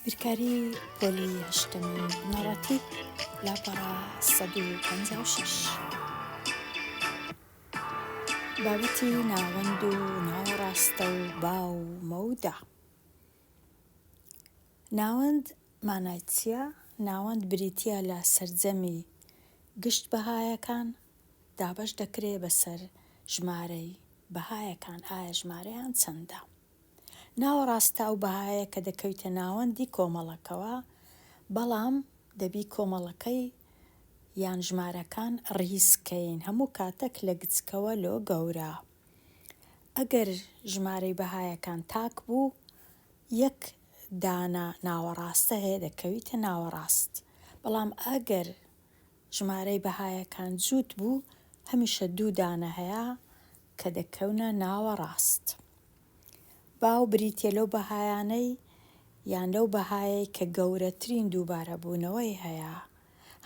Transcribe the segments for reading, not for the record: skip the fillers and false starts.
بیرکاری پۆلی هەشتمی بنەڕەتی لاپەڕە 156 بابەتی ناوەند و ناوەڕاستە و باو و مەودا. ناوەند مانای چییە؟ ناوەند بریتیە لە سەرجەمی گشت بەهایەکان دابەش دەکرێت بەسەر ژمارەی بەهایەکان ئایا ژمارەیان چەندە. ناوەڕاستە ئەو بەهایە کە دەکەویتە ناوەندی کۆمەڵەکەوە بەڵام دەبی کۆمەڵەکەی یان ژمارەکان ڕیسکەین هەموو کاتێک لە گچکەوە لۆ گەورە. ئەگەر ژمارەی بەهایەکان تاک بوو یەک دانە ناوەڕاستە هەیە دەکەویتە ناوەڕاست، بەڵام ئەگەر ژمارەی بەهایەکان جووت بوو هەمیشە دوو دانە هەیە کە دەکەونە ناوەڕاست. باو بریتیە لەو بەهایانەی یان لەو بەهایەی کە گەورەترین دووبارە بوونەوەی هەیە.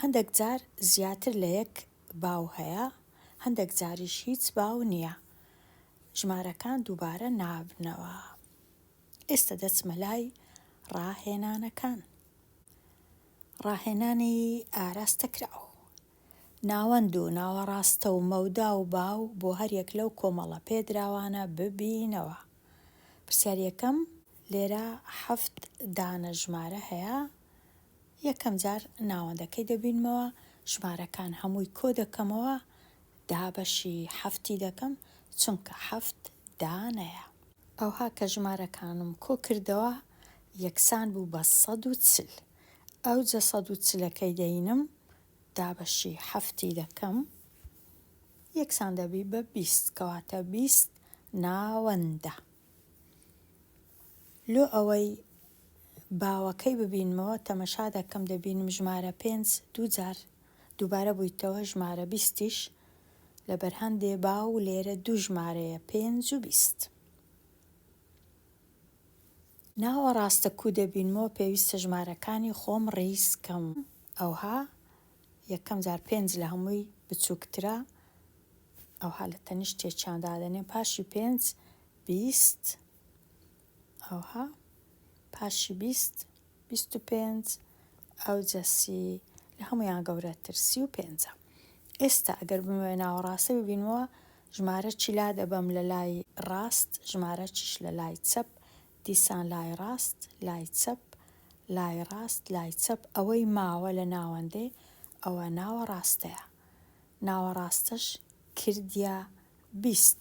هەندێک جار زیاتر لە یەک باو هەیە، هەندێک جاریش هیچ باو نییە. ژمارەکان دووبارە نابنەوە. ئێستا دەچمە لای ڕاهێنانەکان. ڕاهێنانی ئاراستەکراو. ناوەند و ناوەڕاستە و مەودا و باو بۆ هەر یەک لەو کۆمەڵە پێدراوانە ببینەوە. پرسیار یەکەم لێرە 7 دانە ژمارە هەیە. یەکەم جار ناوەندەکەی دەبینمەوە، ژمارەکان هەمووی کۆ دەکەمەوە، دابەشی 7 دەکەم چونکە 7 دانەیە. ئەوها کە ژمارەکانم کۆ کردەوە یەکسان بوو بە 140. ئەو جە 140ەکەی دەینم دابەشی 7 دەکەم یەکسان دەبی بە 20 کەواتە 20 ناوەندە. لۆ ئەوەی باوەکەی ببینمەوە تەمەشا دەکەم دەبینم ژمارە 5 دوو جار دووبارە بوویتەوە ژمارە 20ش لەبەر هەندێ باو لێرە دوو ژمارەیە 5 و 20. ناوەڕاستە کو دەبینمەوە پێویستە ژمارەکانی خۆم ڕیسکەم. ئەوها یەکەم جار 5 لە هەمووی بچووکترە، ئەوها لە تەنیشتێکیان دادەنێ پاشی 5 20 ئەوها پاشی 20 25 ئەو جەسی لە هەمویان گەورەتر 35. ئێستا ئەگەر بمەوێ ناوەڕاستە ببینەوە ژمارە چیلا دەبەم لە لای ڕاست، ژمارە چیش لە لای چەپ، دیسان لای ڕاست لای چەپ لای ڕاست لای چەپ ئەوەی ماوە لە ناوەندێ ئەوە ناوەڕاستەیە. ناوەڕاستەش کردیا 20.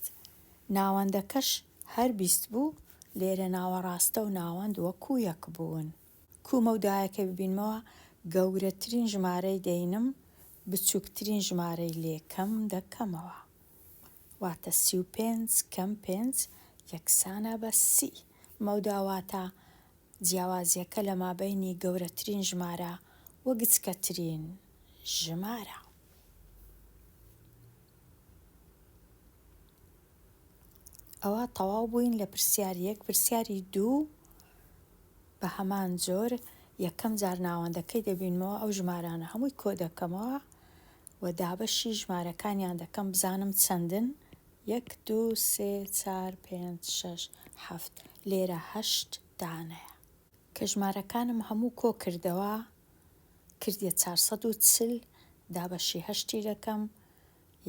ناوەندەکەش هەر 20 بوو لێرە ناوەڕاستە و ناوەند وەکو یەک بوون. کومەودایەکە ببینمەوە گەورەترین ژمارەی دەینم بچووکترین ژمارەی لێکەم دەکەمەوە، واتە 35 کەم 5 یەکسانە بە 30. مەوداواتە جیاوازیەکە لە مابەینی گەورەترین ژمارە وە گچکەترین ژمارە. ئەوە تەواو بووین لە پرسیاری یەک. پرسیاری دوو بە هەمان جۆر یەکەم جار ناوەندەکەی دەبینمەوە ئەو ژمارانە هەمووی کۆ دەکەمەوە و دابەشی ژمارەکانیان دەکەم بزانم چەندن 1 2 3 4 5 6 7 لێرە 8 دانەیە کە ژمارەکانم هەموو کۆ کردەوە کردیە 440 دابەشی 8 دەکەم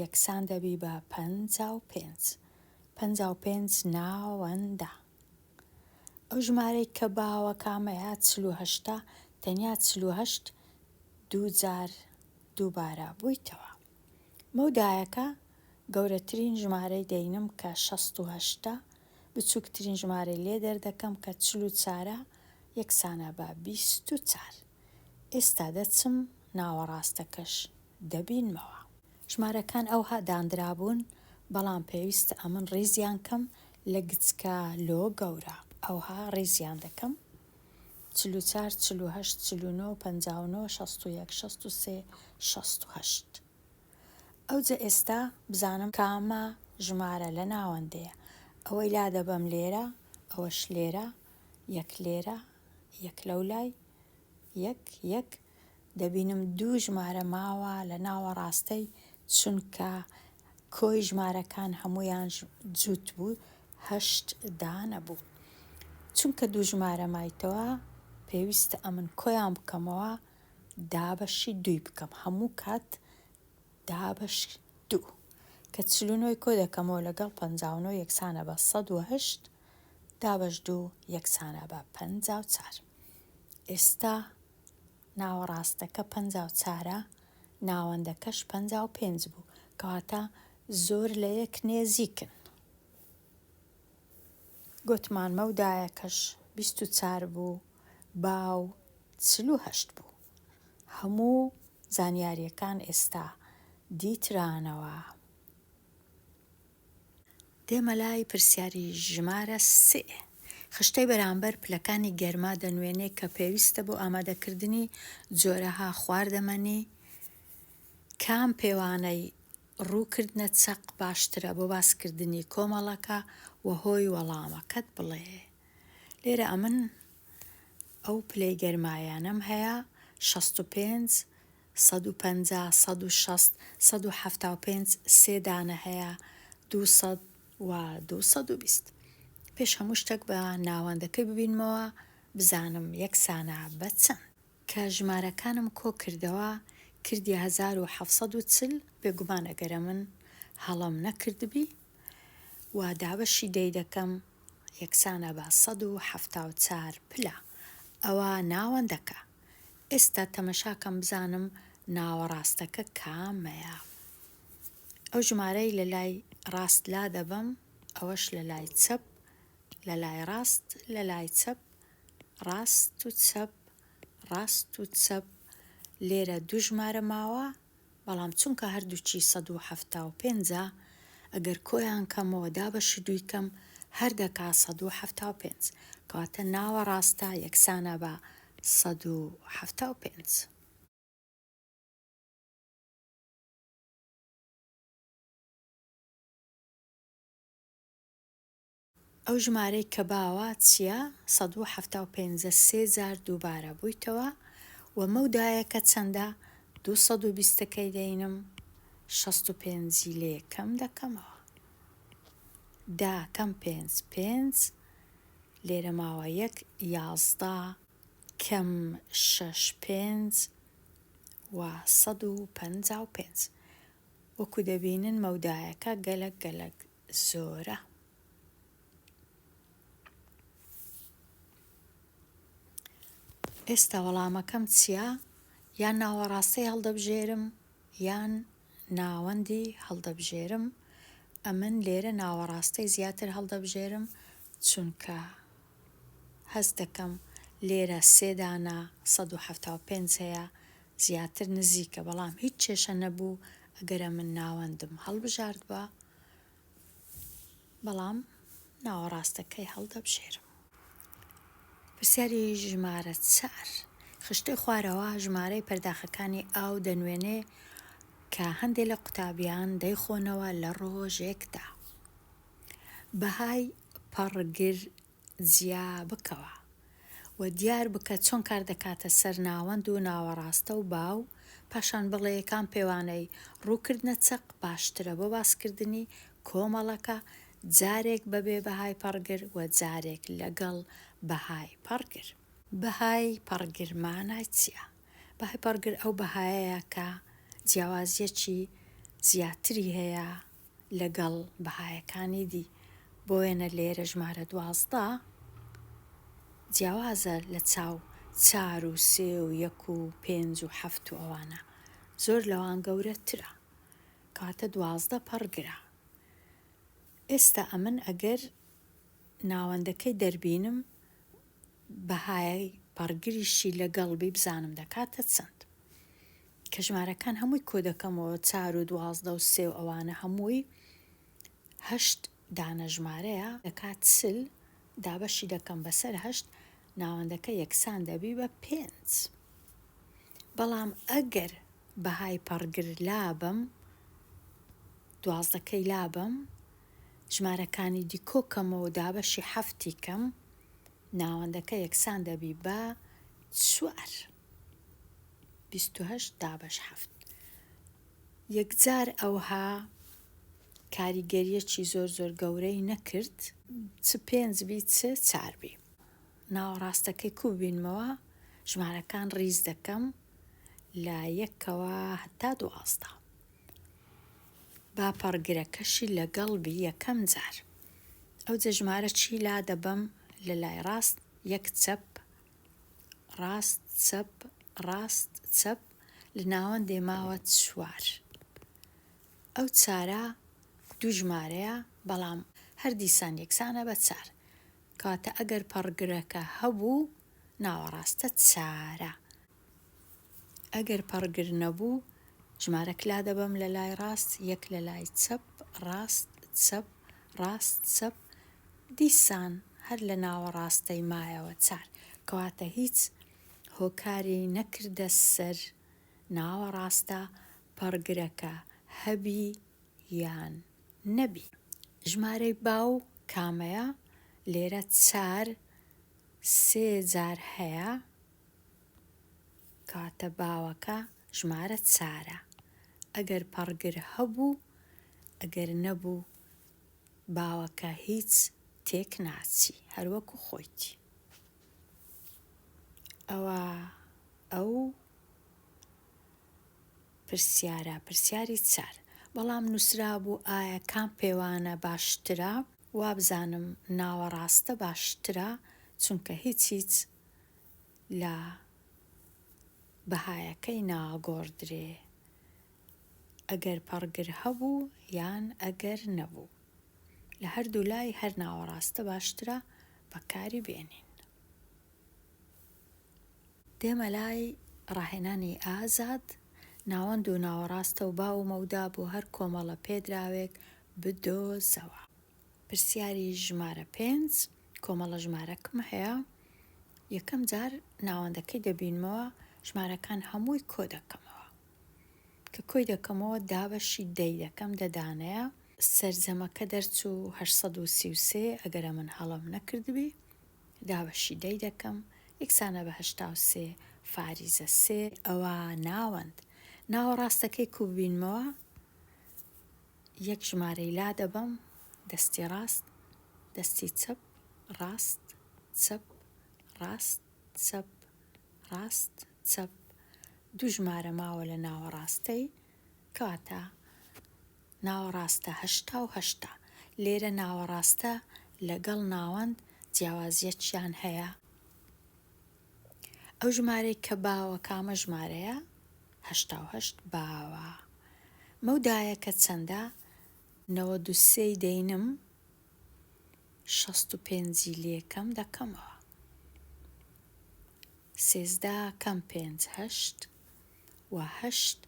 یەکسان دەبی بە 55. 55 ناوەندە. ئەو ژمارەی کە باوەکامەیە 48 تەنیا 48 دوو جار دووبارە بوویتەوە. مەودایەکە گەورەترین ژمارەی دەینم کە 68 بچووکترین ژمارەی لێ دەردەکەم کە 44 یەکسانە بە 24. ئێستا دەچم ناوەڕاستەکەش دەبینمەوە. ژمارەکان ئەوها دانرابوون بەڵام پێویستە ئەمن ڕیزیان کەم لە گچکە لۆ گەورە. ئەوها ڕیزیان دەکەم 44 48 49 59 61 63 68. ئەوجە ئێستا بزانم کامە ژمارە لە ناوەندەیە. ئەوەی لا دەبەم لێرە ئەوەش لێرە یەک لێرە یەک لەولای یەک دەبینم دوو ژمارە ماوە لە ناوەڕاستەی چونکە کۆی ژمارەکان هەمویان جووت بوو 8 دانە بوو. چونکە دوو ژمارە مایتەوە پێویستە ئەمن کۆیان بکەمەوە دابەشی 2 بکەم، هەموو کات دابەش 2 کە 49 کۆ دەکەمەوە لەگەڵ 59 یەکسانە بە 108 دابەش 2 یەکسانە بە 54. ئێستا ناوەڕاستەکە 54 ناوەندەکەش 55 بوو کەواتە زۆر لە یەک نێزیکن. گوتمان مەودایەکەش 24 بوو باو 48 بوو. هەموو زانیاریەکان ئێستا دیترانەوە. دێمە لای پرسیاری ژمارە 3. خشتەی بەرامبەر پلەکانی گەرما دەنوێنێ کە پێویستە بۆ ئامادەکردنی جۆرەها خواردەمەنی. کام پێوانەی ڕووکردنە چەق باشترە بۆ باسکردنی کۆمەڵەکە و هۆی وەڵامەکەت بڵێ. لێرە ئەمن ئەو پلەی گەرمایانەم هەیە 65 150 160 175 سێ دانە هەیە 200 و 220. پێش هەموو شتێک بە ناوەندەکەی ببینمەوە بزانم یەکسانە بە چەند. کە ژمارەکانم کۆ کردەوە کردی 1740 بێگومان ئەگەرە من هەڵم نەکردبی و دابەشی دەی دەکەم یەکسانە بە 174 پلە. ئەوە ناوەندەکە. ئێستا تەمەشاکەم بزانم ناوەڕاستەکە کامەیە. ئەو ژمارەی لە لای ڕاست لا دەبم، ئەوەش لە لای چەپ، لە لای ڕاست، لە لای چەپ، ڕاست و چەپ، ڕاست و چەپ. لێرە دوو ژمارە ماوە بەڵام چونکە هەردووچی 175 ئەگەر کۆیان کەمەوە دابەشی دوویکەم هەردەکا 175 کەواتە ناوە ڕاستە یەکسانە بە 175. ئەو ژمارەی کە باوە چییە؟ 175 3000 دووبارە بوویتەوە و مەودایەکە چەندە؟ 220ەکەی دەینم 65 لێ کەم دەکەمەوە. دا کەم 5 لێرە ماوە 1 11 کەم 6 5 و 155. وەکو دەبینن مەودایەکە گەلک زۆرە. ئێستا وەڵامەکەم چییە؟ یان ناوەڕاستی هەڵدەبژێرم یان ناوەندی هەڵدەبژێرم. ئەمن لێرە ناوەڕاستی زیاتر هەڵدەبژێرم چونکە هەست دەکەم لێرە سێ دانە 175 هەیە زیاتر نزیکە، بەڵام هیچ کێشە نەبوو ئەگەرە من ناوەندم هەڵبژارد بە، بەڵام ناوەڕاستەکەی هەڵدەبژێرم. پرسیاری ژمارە 4. خشتەی خوارەوە ژمارەی پەرداخەکانی ئاو دەنوێنێ کە هەندێک لە قوتابیان دەیخۆنەوە لە ڕۆژێکدا. بەهای پەڕگر جیا بکەوە و دیار بکە چۆن کار دەکاتە سەر ناوەند و ناوەڕاستە و باو، پاشان بڵێ یەکان پێوانەی ڕووکردنە چەق باشترە بۆ باسکردنی کۆمەڵەکە، جارێک بەبێ بەهای پەڕگر و جارێک لەگەڵ بەهای پەڕگر. بەهای پەڕگر مانای چییە؟ بەهای پەڕگر ئەو بەهایەیە کە جیاوازیەکی زیاتری هەیە لەگەڵ بەهایەکانی دی. بۆیە لێرە ژمارە 12 جیاوازە لە چاو 4 و 3 و 1 و 5 و 7 و ئەوانە زۆر لەوان گەورەترە کاتە 12 پەڕگرە. ئێستا ئەمن ئەگەر ناوەندەکەی دەربینم بەهای پەڕگریشی لەگەڵبی بزانم دەکاتە چەند. کە ژمارەکان هەمووی کۆ دەکەمەوە 4 و 12 و 3 و ئەوانە هەمووی 8 دانە ژمارەیە دەکات 40 دابەشی دەکەم بەسەر 8 ناوەندەکە یەکسان دەبی بە 5. بەڵام ئەگەر بەهای پەڕگر لابم 12کەی لابم ژمارەکانی دیکۆکەمەوە دابەشی 7 کەم ناوەندەکە یەکسان دەبی بە 4. 28 دابەش 7. یەکجار ئەوها کاریگەریەکی زۆر گەورەی نەکرد، چ 5 بی چ 4 بی. ناوەڕاستەکەی کوبینمەوە ژمارەکان ڕیز دەکەم لە 1ەوە هەتا 12. با پەڕگرەکەشی لەگەڵبی یەکەم جار. ئەو جە ژمارە چی لا دەبەم لە لای ڕاست 1 چەپ ڕاست چەپ ڕاست چەپ لە ناوەندێ ماوە 4. ئەو چارە دوو ژمارەیە بەڵام هەر دیسان یەکسانە بە 4 کاتە ئەگەر پەڕگرەکە هەبوو ناوەڕاستە 4. ئەگەر پەڕگر نەبوو ژمارەک لا دەبەم لە لای ڕاست 1 لە لای چەپ ڕاست چەپ ڕاست چەپ دیسان هەر لە ناوەڕاستەی مایەوە 4 کەواتە هیچ هۆکاری نەکردە سەر ناوەڕاستە پەڕگرەکە هەبی یان نەبی. ژمارەی باو کامەیە؟ لێرە 4 3 جار هەیە کاتە باوەکە ژمارە 4. ئەگەر پەڕگر هەبوو ئەگەر نەبوو باوەکە هیچ تێک ناچی هەروەکو خۆیتی. ئەو پرسیاری 4 بەڵام نووسرا بوو ئایا کام پێوانە باشترە وابزانم ناوەڕاستە باشترە چونکە هیچ لە بەهایەکەی ناگۆڕدرێ ئەگەر پەڕگر هەبوو یان ئەگەر نەبوو. لە هەردوو لای هەر ناوەڕاستە باشترە بەکاری بێنین. دێمە لای ڕاهێنانی ئازاد ناوەند و ناوەڕاستە و باو و مەودا بۆ هەر کۆمەڵە پێدراوێک بدۆزەوە. پرسیاری ژمارە 5 کۆمەڵە ژمارەکم هەیە. یەکەم جار ناوەندەکەی دەبینمەوە ژمارەکان هەمووی کۆ دەکەمەوە کە کۆی دەکەمەوە دابەشی دەی دەکەم دەدانەیە سەرجەمەکە دەرچوو 833 ئەگەرە من هەڵم نەکردبی دابەشی دەی دەکەم یەکسانە بە 83 فاریزە 3 ئەوە ناوەند. ناوەڕاستەکەی کوبینمەوە یەک ژمارەی لا دەبەم دەستی ڕاست دەستی چەپ ڕاست چەپ ڕاست چەپ ڕاست چەپ دوو ژمارە ماوە لە ناوەڕاستەی کاتە ناوەڕاستە 88. لێرە ناوەڕاستە لەگەڵ ناوەند جیاوازیەکیان هەیە. ئەو ژمارەی کە باوە کامە ژمارەیە 88 باوە. مەودایەکە چەندە 93 دەینم 65 لێکەم دەکەمەوە 13 کەم 5 8 و 8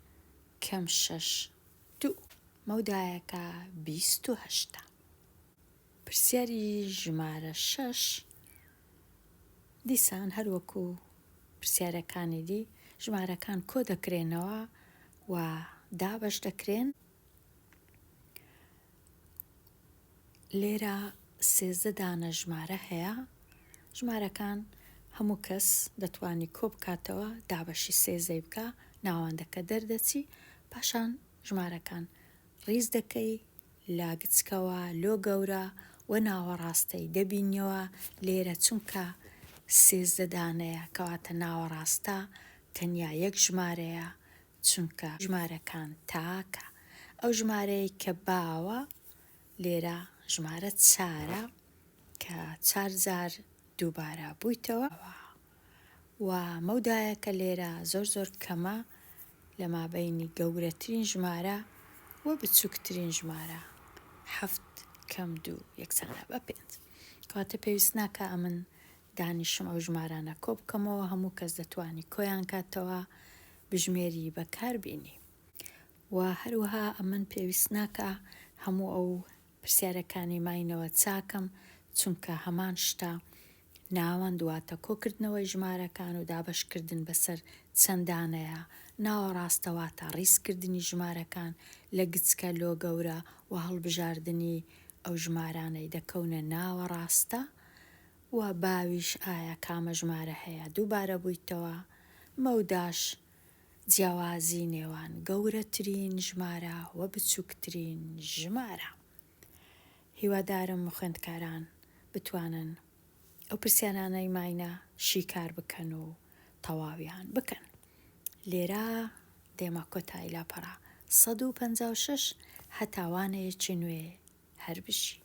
کەم 6 2 مەودایەکە 28. پرسیاری ژمارە 6 دیسان هەروەکو پرسیارەکانی دی ژمارەکان کۆ دەکرێنەوە و دابەش دەکرێن. لێرە 13 دانە ژمارە هەیە. ژمارەکان هەموو کەس دەتوانی کۆ بکاتەوە دابەشی 13 بکە ناوەندەکە دەردەچی پاشان ژمارەکان ڕیز دەکەی لا گچکەوە لۆ گەورە و ناوەڕاستەی دەبینیەوە. لێرە چونکە 13 دانەیە کەواتە ناوەڕاستە تەنیا یەک ژمارەیە چونکە ژمارەکان تاکە. ئەو ژمارەی کە باوە لێرە ژمارە 4 کە 4 جار دووبارە بوویتەوە و مەودایەکە لێرە زۆر کەمە لە مابەینی گەورەترین ژمارە و بچووکترین ژمارە 7 کەم 2 یەکسانە بە 5 کەواتە پێویست ناکە ئەمن دانیشم ئەو ژمارانە کۆ بکەمەوە هەموو کەس دەتوانی کۆیان کاتەوە بژمێری بەکاربێنی و هەروەها ئەمن پێویست ناکە هەموو ئەو پرسیارەکانی ماینەوە چاکەم چونکە هەمان شتە ناوەند واتە کۆکردنەوەی ژمارەکان و دابەشکردن بەسەر چەندانەیە. ناوەڕاستەواتە ڕیزکردنی ژمارەکان لە گچکە لۆ گەورە و هەڵبژاردننی ئەو ژمارانەی دەکەونە ناوەڕاستە و باویش ئایا کامە ژمارە هەیە دووبارە بوویتەوە. مەوداش جیاوازی نێوان گەورەترین ژمارە و بچووکترین ژمارە. هیوادارم خوێندکاران بتوانن ئەو پرسیارانەی ماینە شیکار بکەن و تەواویان بکەن. لێرە دێمە کۆتایی لاپەڕا 156 هەتاوانەیەکی نوێ هەر بشی.